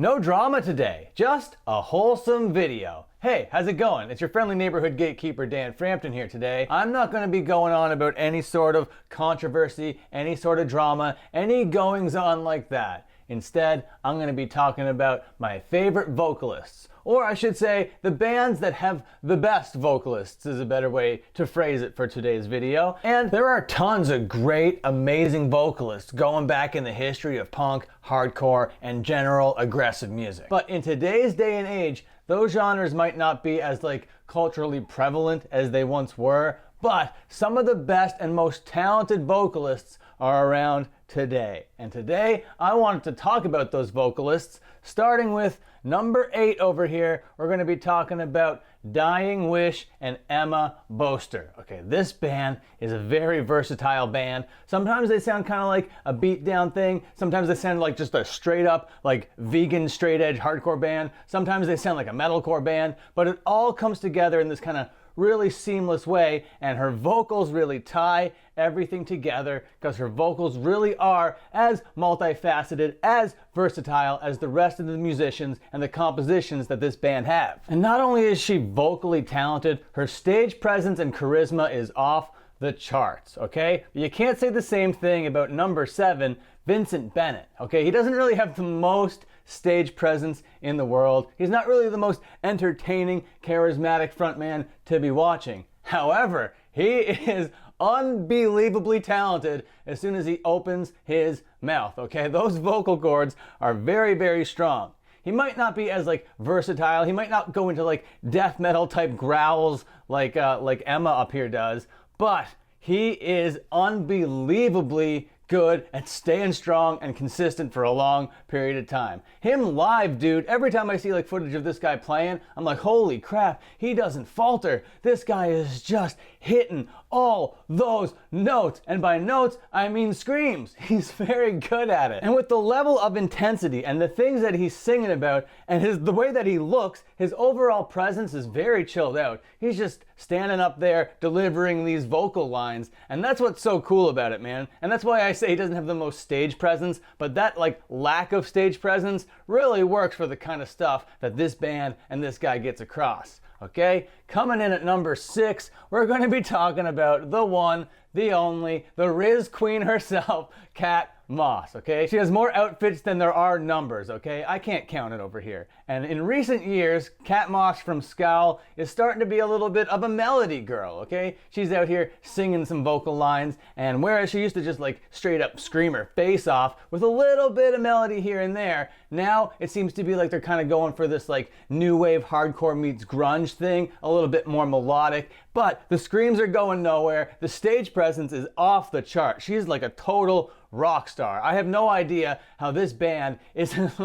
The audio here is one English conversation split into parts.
No drama today, just a wholesome video. Hey, how's it going? It's your friendly neighborhood gatekeeper Dan Frampton here today. I'm not going to be going on about any sort of controversy, any sort of drama, any goings on like that. Instead, I'm going to be talking about my favorite vocalists. Or I should say, the bands that have the best vocalists is a better way to phrase it for today's video. And there are tons of great, amazing vocalists going back in the history of punk, hardcore, and general aggressive music. But in today's day and age, those genres might not be as culturally prevalent as they once were, but some of the best and most talented vocalists are around today. And today, I wanted to talk about those vocalists, starting with number 8 over here. We're going to be talking about Dying Wish and Emma Boster. Okay, this band is a very versatile band. Sometimes they sound kind of like a beat down thing. Sometimes they sound like just a straight up vegan straight edge hardcore band. Sometimes they sound like a metalcore band, but it all comes together in this kind of really seamless way, and her vocals really tie everything together because her vocals really are as multifaceted, as versatile as the rest of the musicians and the compositions that this band have. And not only is she vocally talented, her stage presence and charisma is off the charts, okay? But you can't say the same thing about number 7, Vincent Bennett, okay? He doesn't really have the most stage presence in the world. He's not really the most entertaining, charismatic frontman to be watching. However, he is unbelievably talented as soon as he opens his mouth, okay? Those vocal cords are very, very strong. He might not be as versatile. He might not go into death metal type growls like Emma up here does, but he is unbelievably good at staying strong and consistent for a long period of time. Him live, dude, every time I see footage of this guy playing, I'm like, holy crap, he doesn't falter. This guy is just hitting all those notes. And by notes, I mean screams. He's very good at it. And with the level of intensity and the things that he's singing about and the way that he looks, his overall presence is very chilled out. He's just standing up there delivering these vocal lines. And that's what's so cool about it, man. And that's why I say he doesn't have the most stage presence, but that lack of stage presence really works for the kind of stuff that this band and this guy gets across. Okay, coming in at number 6, we're going to be talking about the one, the only, the Rizz queen herself, Kat Moss, okay? She has more outfits than there are numbers, okay? I can't count it over here. And in recent years, Kat Moss from Scowl is starting to be a little bit of a melody girl, okay? She's out here singing some vocal lines, and whereas she used to just straight up scream her face off with a little bit of melody here and there, now it seems to be they're kind of going for this new wave hardcore meets grunge thing, a little bit more melodic, but the screams are going nowhere. The stage presence is off the chart. She's a total rock star. I have no idea how this band isn't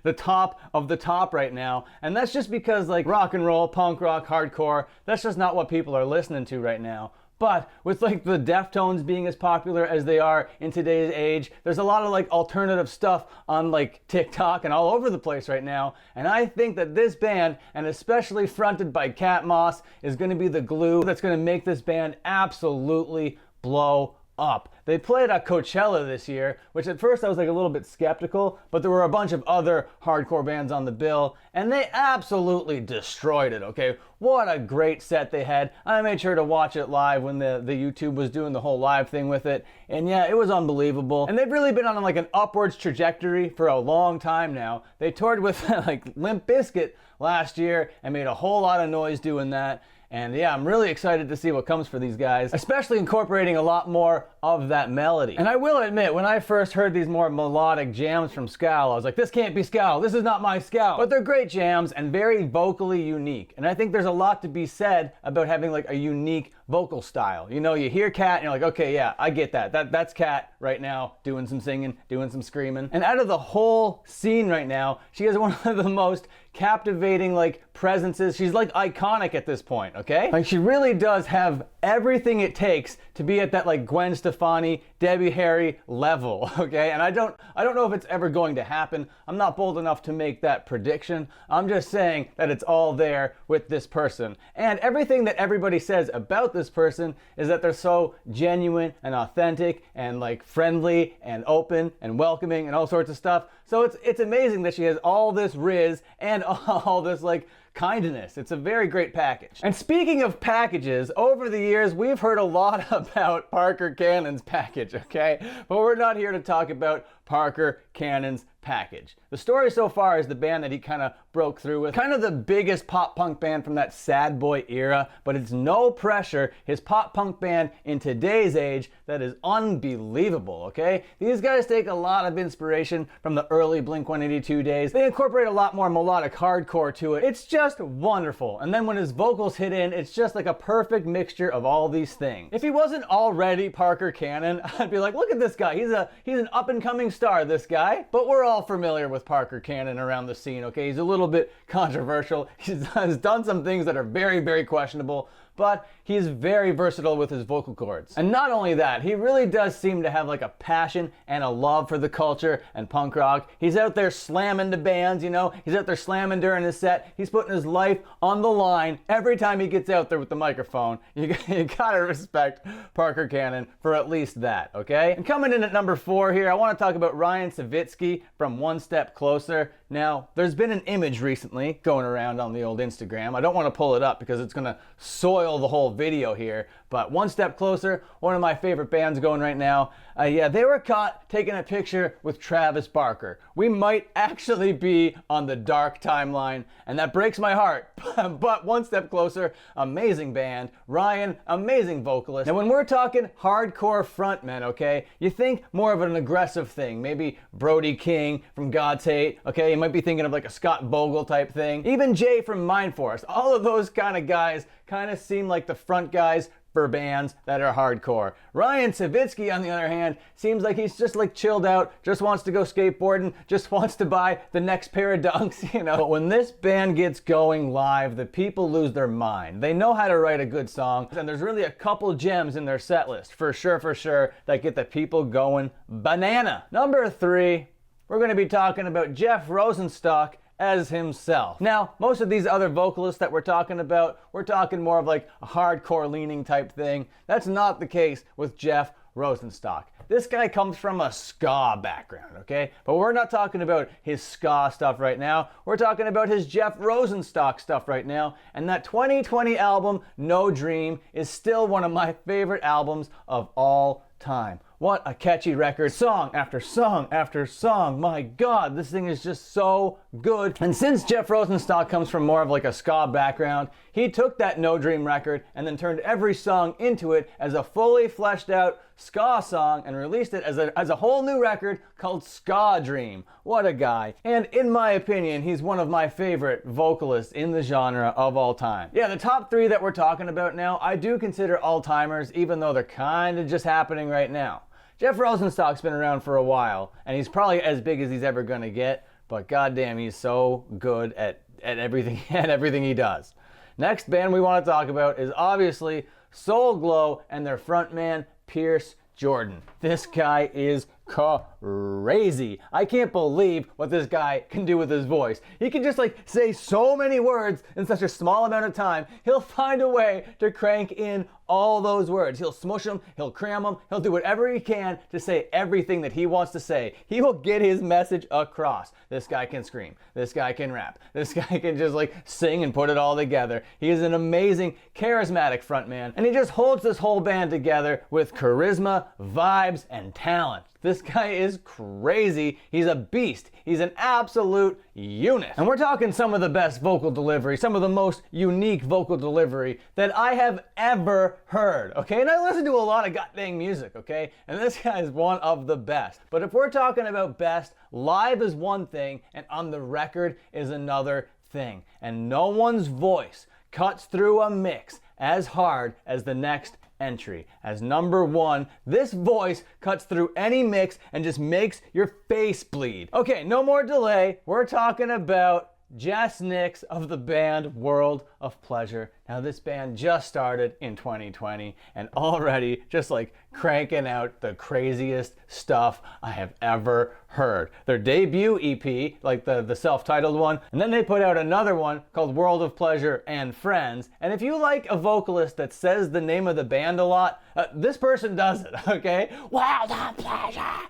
the top of the top right now, and that's just because rock and roll, punk rock, hardcore, that's just not what people are listening to right now. But with the Deftones being as popular as they are in today's age, there's a lot of alternative stuff on TikTok and all over the place right now. And I think that this band, and especially fronted by Kat Moss, is going to be the glue that's going to make this band absolutely blow up. They played at Coachella this year, which at first I was a little bit skeptical, but there were a bunch of other hardcore bands on the bill, and they absolutely destroyed it, okay? What a great set they had. I made sure to watch it live when the YouTube was doing the whole live thing with it, and yeah, it was unbelievable. And they've really been on an upwards trajectory for a long time now. They toured with Limp Bizkit last year and made a whole lot of noise doing that. And yeah, I'm really excited to see what comes for these guys, especially incorporating a lot more of that melody. And I will admit, when I first heard these more melodic jams from Scowl, I was like, this can't be Scowl, this is not my Scowl. But they're great jams and very vocally unique. And I think there's a lot to be said about having a unique vocal style. You know, you hear Kat and you're like, okay, yeah, I get that. That's Kat right now doing some singing, doing some screaming. And out of the whole scene right now, she has one of the most captivating presences. She's iconic at this point, okay? She really does have everything it takes to be at that Gwen Stefani, Debbie Harry level, okay? And I don't know if it's ever going to happen. I'm not bold enough to make that prediction. I'm just saying that it's all there with this person. And everything that everybody says about this person is that they're so genuine and authentic and like friendly and open and welcoming and all sorts of stuff. So it's amazing that she has all this rizz and all this like kindness. It's a very great package. And speaking of packages, over the years we've heard a lot about Parker Cannon's package, okay? But we're not here to talk about Parker Cannon's package. The story so far is the band that he kind of broke through with, kind of the biggest pop punk band from that sad boy era, but it's No Pressure, his pop punk band in today's age that is unbelievable, okay? These guys take a lot of inspiration from the early Blink-182 days. They incorporate a lot more melodic hardcore to it. It's just wonderful. And then when his vocals hit in, it's just like a perfect mixture of all these things. If he wasn't already Parker Cannon, I'd be like, look at this guy. He's an up and coming star, this guy. But we're all familiar with Parker Cannon around the scene, okay? He's a little bit controversial. He's done some things that are very, very questionable, but he's very versatile with his vocal cords. And not only that, he really does seem to have like a passion and a love for the culture and punk rock. He's out there slamming to bands, you know? He's out there slamming during his set. He's putting his life on the line every time he gets out there with the microphone. You gotta respect Parker Cannon for at least that, okay? And coming in at number 4 here, I want to talk about Ryan Savitsky from One Step Closer. Now, there's been an image recently going around on the old Instagram. I don't want to pull it up because it's gonna soil the whole video here, but One Step Closer, one of my favorite bands going right now. Yeah, they were caught taking a picture with Travis Barker. We might actually be on the dark timeline, and that breaks my heart. But One Step Closer, amazing band. Ryan, amazing vocalist. Now when we're talking hardcore frontmen, okay, you think more of an aggressive thing. Maybe Brody King from God's Hate, okay? You might be thinking of like a Scott Bogle type thing. Even Jay from Mind Force. All of those kind of guys kind of seem like the front guys for bands that are hardcore. Ryan Savitsky, on the other hand, seems like he's just like chilled out, just wants to go skateboarding, just wants to buy the next pair of dunks, you know. But when this band gets going live, the people lose their mind. They know how to write a good song, and there's really a couple gems in their set list, for sure, that get the people going banana. Number 3, we're going to be talking about Jeff Rosenstock as himself. Now, most of these other vocalists that we're talking about, we're talking more of like a hardcore leaning type thing. That's not the case with Jeff Rosenstock. This guy comes from a ska background, okay? But we're not talking about his ska stuff right now. We're talking about his Jeff Rosenstock stuff right now. And that 2020 album, No Dream, is still one of my favorite albums of all time. What a catchy record. Song after song after song. My God, this thing is just so good. And since Jeff Rosenstock comes from more of like a ska background, he took that No Dream record and then turned every song into it as a fully fleshed out ska song and released it as a whole new record called Ska Dream. What a guy. And in my opinion, he's one of my favorite vocalists in the genre of all time. Yeah, the top 3 that we're talking about now, I do consider all-timers, even though they're kind of just happening right now. Jeff Rosenstock's been around for a while, and he's probably as big as he's ever gonna get, but goddamn, he's so good at everything he does. Next band we want to talk about is obviously Soul Glow and their frontman, Pierce Jordan. This guy is crazy. I can't believe what this guy can do with his voice. He can just like say so many words in such a small amount of time. He'll find a way to crank in all those words. He'll smush them, he'll cram them, he'll do whatever he can to say everything that he wants to say. He will get his message across. This guy can scream. This guy can rap. This guy can just like sing and put it all together. He is an amazing, charismatic frontman, and he just holds this whole band together with charisma, vibes, and talent. This guy is crazy. He's a beast. He's an absolute unit. And we're talking some of the best vocal delivery, some of the most unique vocal delivery that I have ever heard, okay? And I listen to a lot of goddamn music, okay? And this guy is one of the best. But if we're talking about best, live is one thing, and on the record is another thing. And no one's voice cuts through a mix as hard as the next entry. As number 1, this voice cuts through any mix and just makes your face bleed. Okay, no more delay. We're talking about Jess Nix of the band World of Pleasure. Now this band just started in 2020 and already just like cranking out the craziest stuff I have ever heard. Their debut EP, like the self-titled one, and then they put out another one called World of Pleasure and Friends. And if you like a vocalist that says the name of the band a lot, this person does it, okay? World of Pleasure!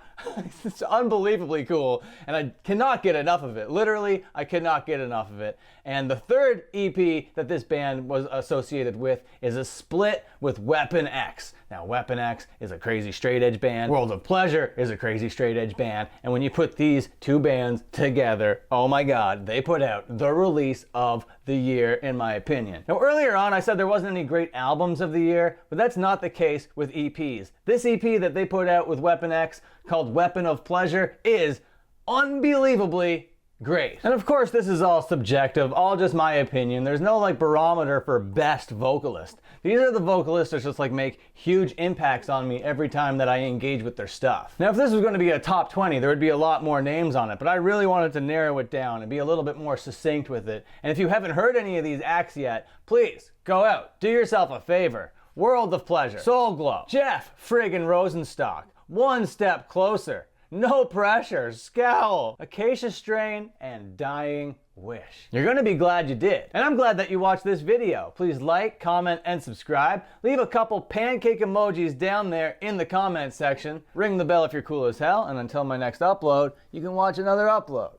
It's unbelievably cool, and I cannot get enough of it. Literally, I cannot get enough of it. And the third EP that this band was associated with is a split with Weapon X. Now, Weapon X is a crazy straight edge band. World of Pleasure is a crazy straight edge band. And when you put these two bands together, oh my God, they put out the release of the year, in my opinion. Now, earlier on, I said there wasn't any great albums of the year, but that's not the case with EPs. This EP that they put out with Weapon X, called Weapon of Pleasure, is unbelievably great. And of course, this is all subjective, all just my opinion. There's no like barometer for best vocalist. These are the vocalists that just like make huge impacts on me every time that I engage with their stuff. Now, if this was going to be a top 20, there would be a lot more names on it, but I really wanted to narrow it down and be a little bit more succinct with it. And if you haven't heard any of these acts yet, please go out, do yourself a favor. World of Pleasure, Soul Glow, Jeff friggin' Rosenstock, One Step Closer, No Pressure, Scowl, Acacia Strain, and Dying Wish. You're gonna be glad you did. And I'm glad that you watched this video. Please like, comment, and subscribe. Leave a couple pancake emojis down there in the comment section. Ring the bell if you're cool as hell, and until my next upload, you can watch another upload.